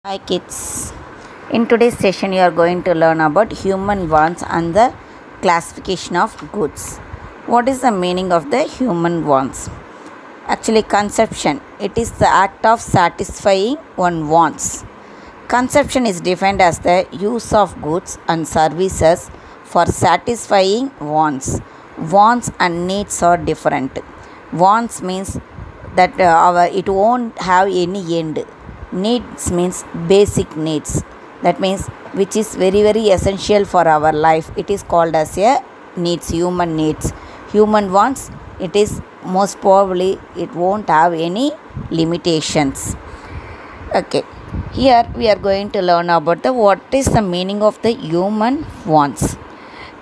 Hi kids. In today's session you are going to learn about human wants and the classification of goods. What is the meaning of the human wants? Actually conception. It is the act of satisfying one wants. Conception is defined as the use of goods and services for satisfying wants. Wants and needs are different. Wants means that it won't have any end. Needs means basic needs, that means which is very essential for our life. It is called as a needs, human needs. Human wants, it is most probably it won't have any limitations. Okay, here we are going to learn about what is the meaning of the human wants.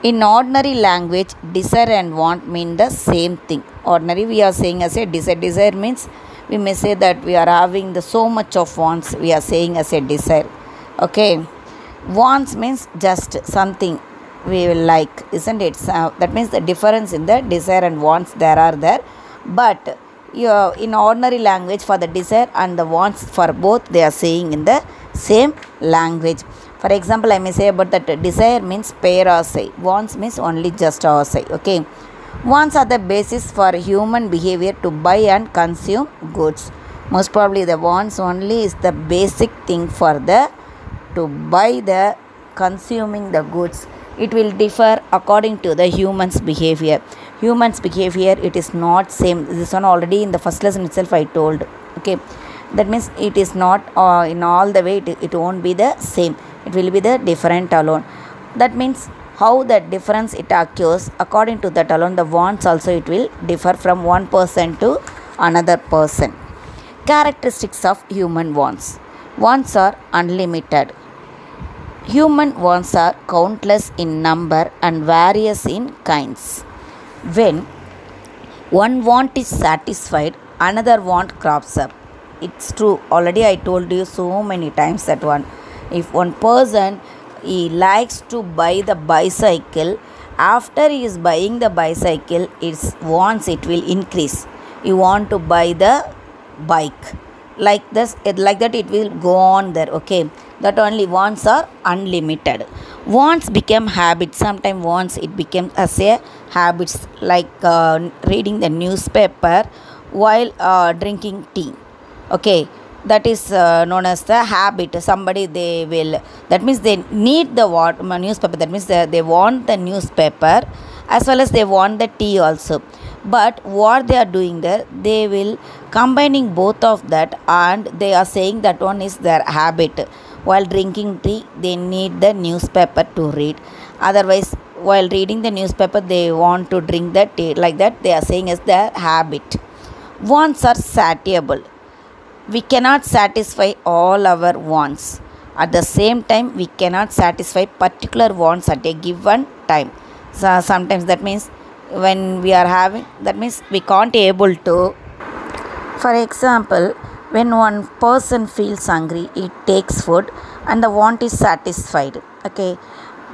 In ordinary language, desire and want mean the same thing. Ordinary we are saying as a desire. Desire means we may say that we are having the so much of wants, we are saying as a desire. Okay, wants means just something we will like, isn't it? So that means the difference in the desire and wants there, but in ordinary language for the desire and the wants for both they are saying in the same language. For example, I may say about that desire means perasai, wants means only just asai. Okay, wants are the basis for human behavior to buy and consume goods. Most probably the wants only is the basic thing for the to buy the consuming the goods. It will differ according to the human's behavior. Human's behavior, it is not same. This one already in the first lesson itself I told. Okay, that means it is not in all the way it won't be the same. It will be the different alone. That means how that difference it occurs, according to that alone the wants also it will differ from one person to another person. Characteristics of human wants. Wants are unlimited. Human wants are countless in number and various in kinds. When one want is satisfied, another want crops up. It's true, already I told you so many times that one. If one person he likes to buy the bicycle, after he is buying the bicycle, its wants it will increase. You want to buy the bike, like this, like that it will go on there. Okay, that only wants are unlimited. Wants become habits. Sometimes wants it becomes as a habits, like reading the newspaper while drinking tea. Okay, that is known as the habit. Somebody they will, that means they need the newspaper, that means they want the newspaper as well as they want the tea also. But what they are doing there, they will combining both of that and they are saying that one is their habit. While drinking tea they need the newspaper to read, otherwise while reading the newspaper they want to drink the tea, like that they are saying as their habit. Wants are satiable. We cannot satisfy all our wants. At the same time, we cannot satisfy particular wants at a given time. So sometimes that means when we are having, that means we can't able to. For example, when one person feels hungry, it takes food and the want is satisfied. Okay,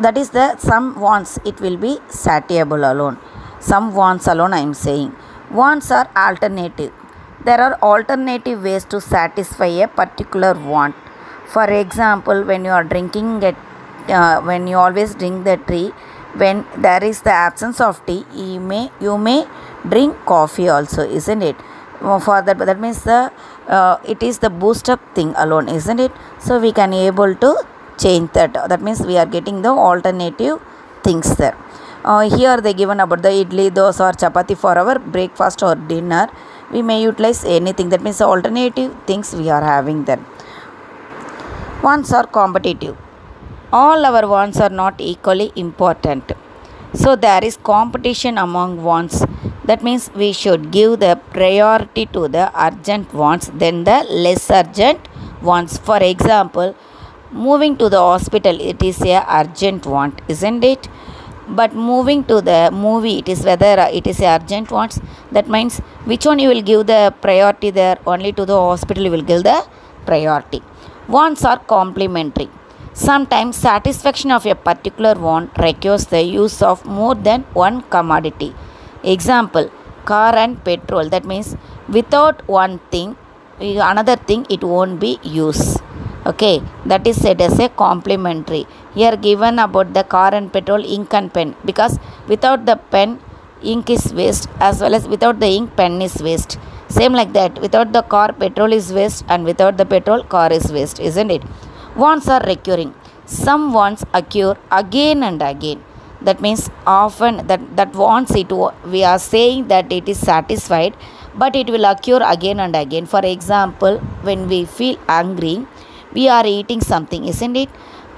that is the some wants it will be satiable alone. Some wants alone I am saying. Wants are alternative. There are alternative ways to satisfy a particular want. For example, when you are drinking it, when you always drink the tea, when there is the absence of tea, you may drink coffee also, isn't it? For that means the it is the boost up thing alone, isn't it? So we can able to change that. That means we are getting the alternative things there. Here they given about the idli, dosa or chapati for our breakfast or dinner. We may utilize anything, that means alternative things we are having there. Wants are competitive. All our wants are not equally important. So there is competition among wants. That means we should give the priority to the urgent wants than the less urgent wants. For example, moving to the hospital, it is a urgent want, isn't it? But moving to the movie, it is whether it is a urgent wants. That means which one you will give the priority there, only to the hospital you will give the priority. Wants are complementary. Sometimes satisfaction of a particular want requires the use of more than one commodity. Example, car and petrol. That means without one thing, another thing it won't be used. Okay, that is said as a complementary. Here given about the car and petrol, ink and pen, because without the pen ink is waste, as well as without the ink pen is waste. Same like that, without the car petrol is waste, and without the petrol car is waste, isn't it? Wants are recurring. Some wants occur again and again. That means often that wants it, we are saying that it is satisfied, but it will occur again and again. For example, when we feel angry, we are eating something, isn't it?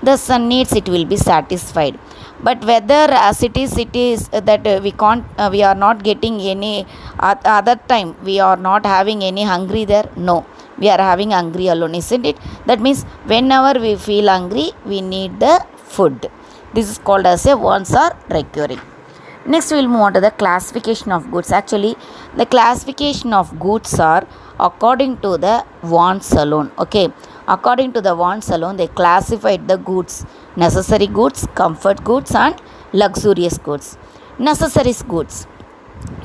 The sun needs, it will be satisfied. But whether as it is that we can't we are not getting any other time, we are not having any hungry there. No, we are having hungry alone, isn't it? That means whenever we feel hungry, we need the food. This is called as a wants are recurring. Next we will move on to the classification of goods. Actually, the classification of goods are according to the wants alone. Okay, according to the wants alone, they classified the goods: necessary goods, comfort goods, and luxurious goods. Necessary goods,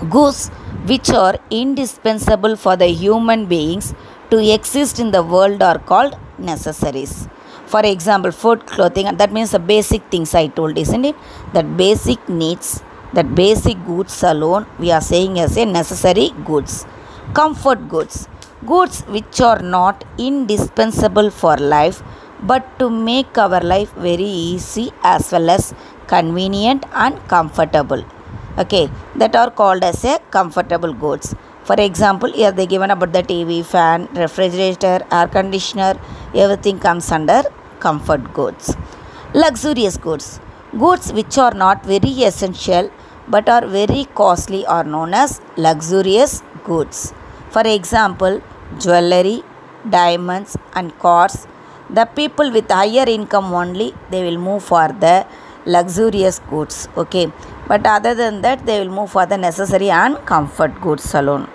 goods which are indispensable for the human beings to exist in the world, are called necessaries. For example, food, clothing, and that means the basic things I told, isn't it? That basic needs, that basic goods alone we are saying as a necessary goods. Comfort goods, goods which are not indispensable for life, but to make our life very easy as well as convenient and comfortable. Okay, that are called as a comfortable goods. For example, here they given about the TV, fan, refrigerator, air conditioner, everything comes under comfort goods. Luxurious goods, goods which are not very essential but are very costly, are known as luxurious goods. For example, jewelry, diamonds, and cars. The people with higher income only, they will move for the luxurious goods. Okay, but other than that, they will move for the necessary and comfort goods alone.